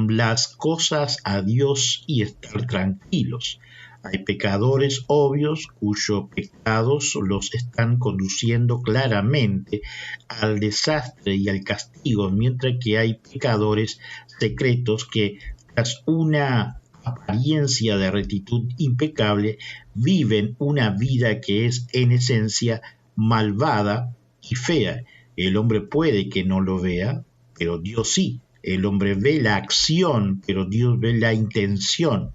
las cosas a Dios y estar tranquilos. Hay pecadores obvios cuyos pecados los están conduciendo claramente al desastre y al castigo, mientras que hay pecadores secretos que, tras una apariencia de rectitud impecable, viven una vida que es en esencia malvada y fea. El hombre puede que no lo vea, pero Dios sí. El hombre ve la acción, pero Dios ve la intención.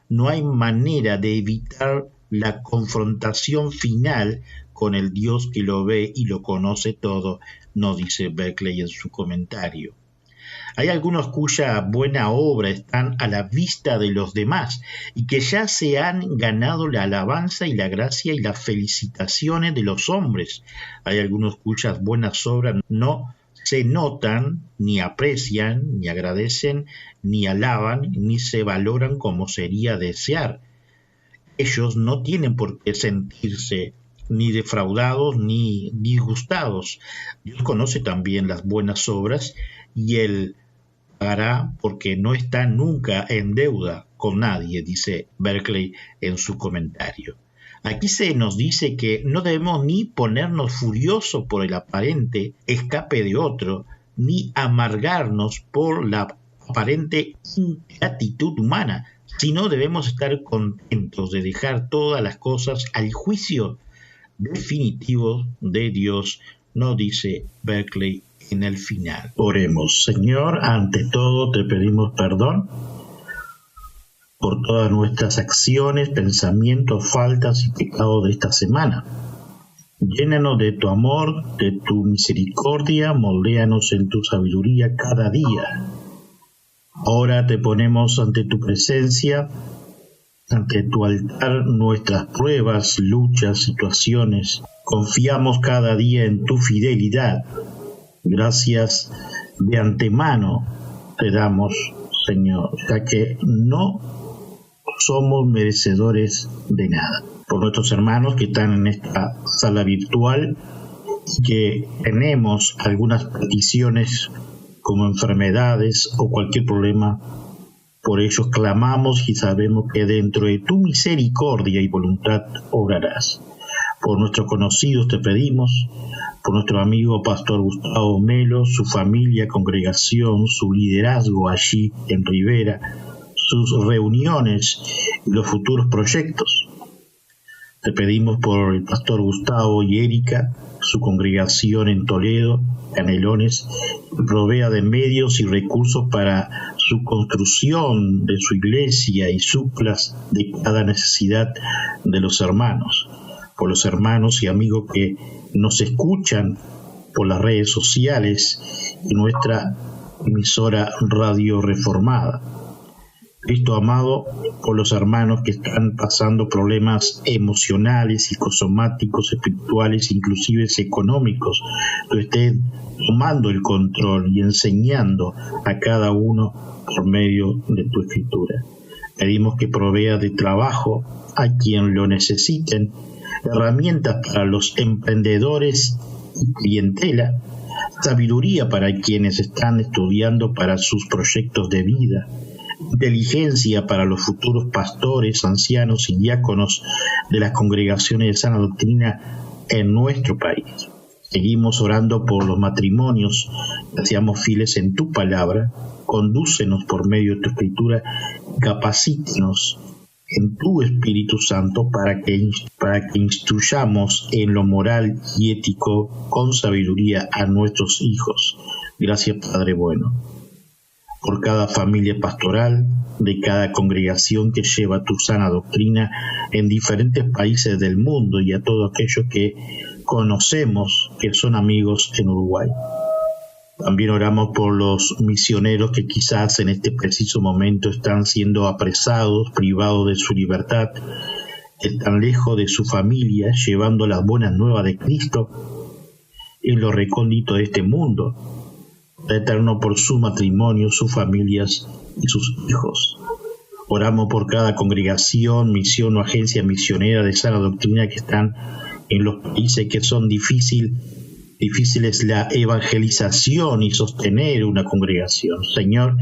No hay manera de evitar la confrontación final con el Dios que lo ve y lo conoce todo, nos dice Berkeley en su comentario. Hay algunos cuya buena obra están a la vista de los demás y que ya se han ganado la alabanza y la gracia y las felicitaciones de los hombres. Hay algunos cuyas buenas obras no se notan, ni aprecian, ni agradecen, ni alaban, ni se valoran como sería desear. Ellos no tienen por qué sentirse ni defraudados ni disgustados. Dios conoce también las buenas obras y Él pagará porque no está nunca en deuda. con nadie, dice Berkeley en su comentario. Aquí se nos dice que no debemos ni ponernos furiosos por el aparente escape de otro, ni amargarnos por la aparente ingratitud humana, sino debemos estar contentos de dejar todas las cosas al juicio definitivo de Dios, nos dice Berkeley en el final. Oremos. Señor, ante todo te pedimos perdón por todas nuestras acciones, pensamientos, faltas y pecados de esta semana. Llénanos de tu amor, de tu misericordia, moldéanos en tu sabiduría cada día. Ahora te ponemos ante tu presencia, ante tu altar, nuestras pruebas, luchas, situaciones. Confiamos cada día en tu fidelidad. Gracias de antemano te damos, Señor, ya que no somos merecedores de nada. Por nuestros hermanos que están en esta sala virtual, que tenemos algunas peticiones como enfermedades o cualquier problema, por ellos clamamos y sabemos que dentro de tu misericordia y voluntad obrarás. Por nuestros conocidos te pedimos, por nuestro amigo Pastor Gustavo Melo, su familia, congregación, su liderazgo allí en Rivera, sus reuniones y los futuros proyectos. Te pedimos por el Pastor Gustavo y Erika, su congregación en Toledo, Canelones, que provea de medios y recursos para su construcción de su iglesia y suplas de cada necesidad de los hermanos. Por los hermanos y amigos que nos escuchan por las redes sociales y nuestra emisora Radio Reformada. Cristo amado, por los hermanos que están pasando problemas emocionales, psicosomáticos, espirituales, inclusive económicos, tú estés tomando el control y enseñando a cada uno por medio de tu escritura. Pedimos que provea de trabajo a quien lo necesiten, herramientas para los emprendedores y clientela, sabiduría para quienes están estudiando para sus proyectos de vida, inteligencia para los futuros pastores, ancianos y diáconos de las congregaciones de sana doctrina en nuestro país. Seguimos orando por los matrimonios, que seamos fieles en tu palabra, condúcenos por medio de tu escritura, capacítenos en tu Espíritu Santo para que instruyamos en lo moral y ético con sabiduría a nuestros hijos. Gracias, Padre bueno, por cada familia pastoral, de cada congregación que lleva tu sana doctrina en diferentes países del mundo y a todos aquellos que conocemos que son amigos en Uruguay. También oramos por los misioneros que quizás en este preciso momento están siendo apresados, privados de su libertad, están lejos de su familia, llevando las buenas nuevas de Cristo en lo recóndito de este mundo. Eterno por su matrimonio, sus familias y sus hijos. Oramos por cada congregación, misión o agencia misionera de sana doctrina que están en los países que son difíciles la evangelización y sostener una congregación. Señor,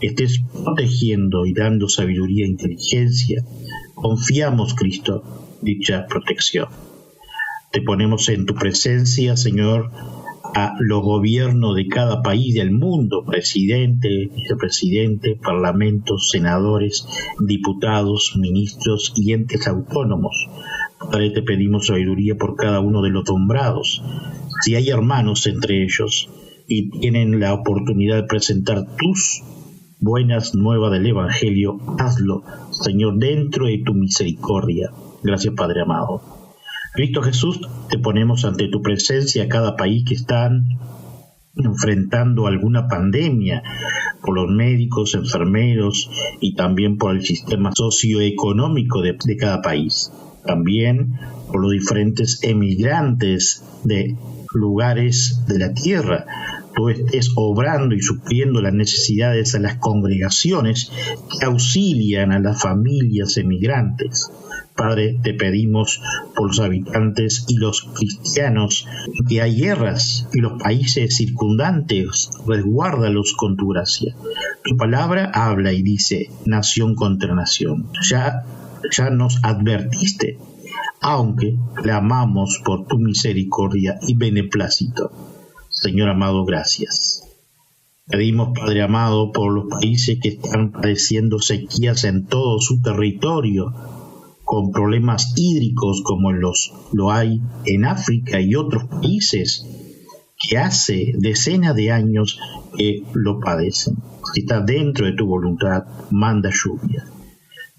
estés protegiendo y dando sabiduría e inteligencia. Confiamos, Cristo, dicha protección. Te ponemos en tu presencia, Señor, a los gobiernos de cada país del mundo, presidente, vicepresidente, parlamentos, senadores, diputados, ministros y entes autónomos. Padre, te pedimos sabiduría por cada uno de los nombrados. Si hay hermanos entre ellos y tienen la oportunidad de presentar tus buenas nuevas del Evangelio, hazlo, Señor, dentro de tu misericordia. Gracias, Padre amado. Cristo Jesús, te ponemos ante tu presencia a cada país que están enfrentando alguna pandemia, por los médicos, enfermeros y también por el sistema socioeconómico de cada país. También por los diferentes emigrantes de lugares de la tierra. Tú estés obrando y supliendo las necesidades a las congregaciones que auxilian a las familias emigrantes. Padre, te pedimos por los habitantes y los cristianos que hay guerras y los países circundantes, resguárdalos con tu gracia. Tu palabra habla y dice, nación contra nación. Ya nos advertiste, aunque clamamos por tu misericordia y beneplácito. Señor amado, gracias. Pedimos, Padre amado, por los países que están padeciendo sequías en todo su territorio, con problemas hídricos como lo hay en África y otros países que hace decenas de años que lo padecen. Si está dentro de tu voluntad, manda lluvia.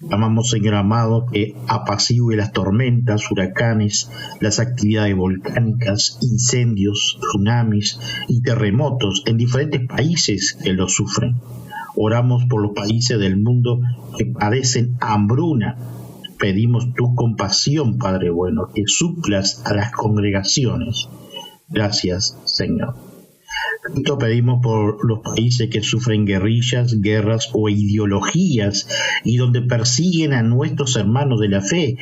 Clamamos, Señor amado, que apacigüe las tormentas, huracanes, las actividades volcánicas, incendios, tsunamis y terremotos en diferentes países que lo sufren. Oramos por los países del mundo que padecen hambruna. Pedimos tu compasión, Padre bueno, que suplas a las congregaciones. Gracias, Señor. Esto pedimos por los países que sufren guerrillas, guerras o ideologías y donde persiguen a nuestros hermanos de la fe,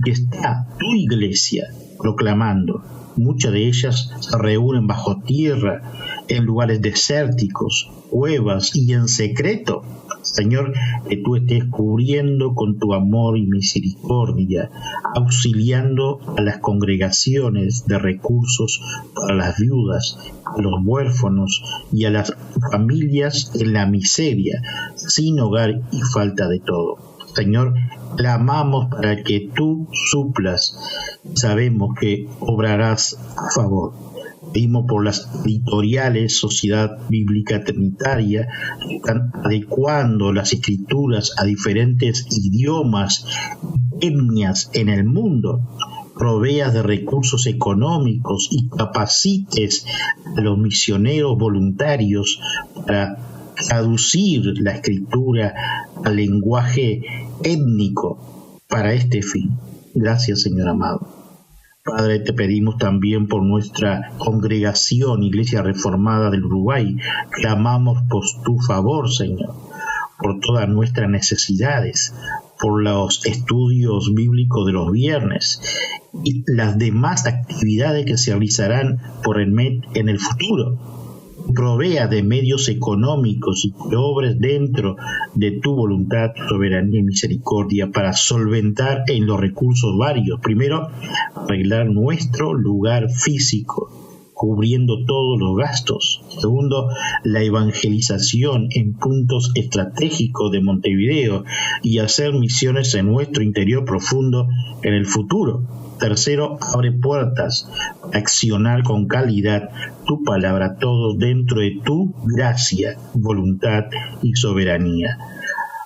que está tu iglesia proclamando. Muchas de ellas se reúnen bajo tierra, en lugares desérticos, cuevas y en secreto. Señor, que tú estés cubriendo con tu amor y misericordia, auxiliando a las congregaciones de recursos para las viudas, a los huérfanos y a las familias en la miseria, sin hogar y falta de todo. Señor, clamamos para que tú suplas. Sabemos que obrarás a favor. Pedimos por las editoriales Sociedad Bíblica Trinitaria, que están adecuando las escrituras a diferentes idiomas, etnias en el mundo. Proveas de recursos económicos y capacites a los misioneros voluntarios para traducir la escritura al lenguaje étnico para este fin. Gracias, Señor amado. Padre, te pedimos también por nuestra congregación, Iglesia Reformada del Uruguay. Clamamos por tu favor, Señor, por todas nuestras necesidades, por los estudios bíblicos de los viernes y las demás actividades que se realizarán por el MED en el futuro. Provea de medios económicos y que obres dentro de tu voluntad, soberanía y misericordia para solventar en los recursos varios. Primero, arreglar nuestro lugar físico, cubriendo todos los gastos. Segundo, la evangelización en puntos estratégicos de Montevideo y hacer misiones en nuestro interior profundo en el futuro. Tercero, abre puertas para accionar con calidad tu palabra, todo dentro de tu gracia, voluntad y soberanía.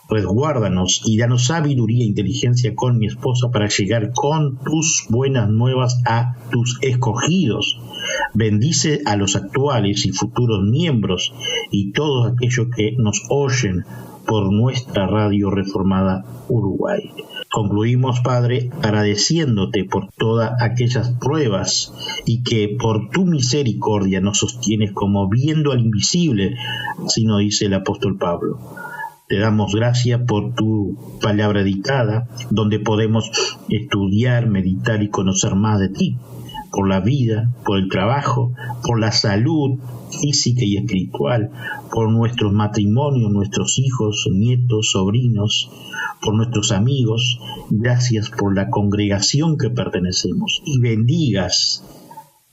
Resguárdanos y danos sabiduría e inteligencia con mi esposa para llegar con tus buenas nuevas a tus escogidos. Bendice a los actuales y futuros miembros y todos aquellos que nos oyen por nuestra Radio Reformada Uruguay. Concluimos, Padre, agradeciéndote por todas aquellas pruebas y que por tu misericordia nos sostienes como viendo al invisible, así nos dice el apóstol Pablo. Te damos gracias por tu palabra dictada, donde podemos estudiar, meditar y conocer más de ti, por la vida, por el trabajo, por la salud física y espiritual, por nuestros matrimonios, nuestros hijos, nietos, sobrinos, por nuestros amigos. Gracias por la congregación que pertenecemos y bendigas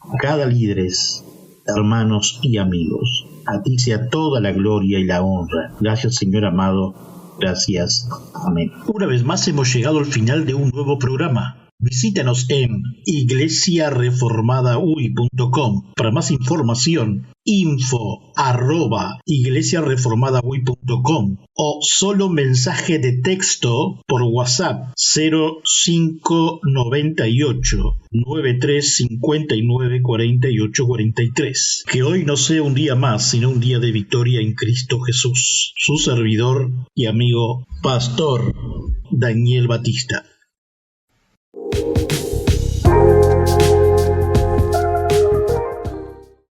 a cada líderes, hermanos y amigos. A ti sea toda la gloria y la honra. Gracias, Señor amado. Gracias. Amén. Una vez más hemos llegado al final de un nuevo programa. Visítanos en iglesiareformadauy.com. Para más información, info@iglesiareformadauy.com o solo mensaje de texto por WhatsApp 0598 9359 4843. Que hoy no sea un día más, sino un día de victoria en Cristo Jesús. Su servidor y amigo Pastor Daniel Batista.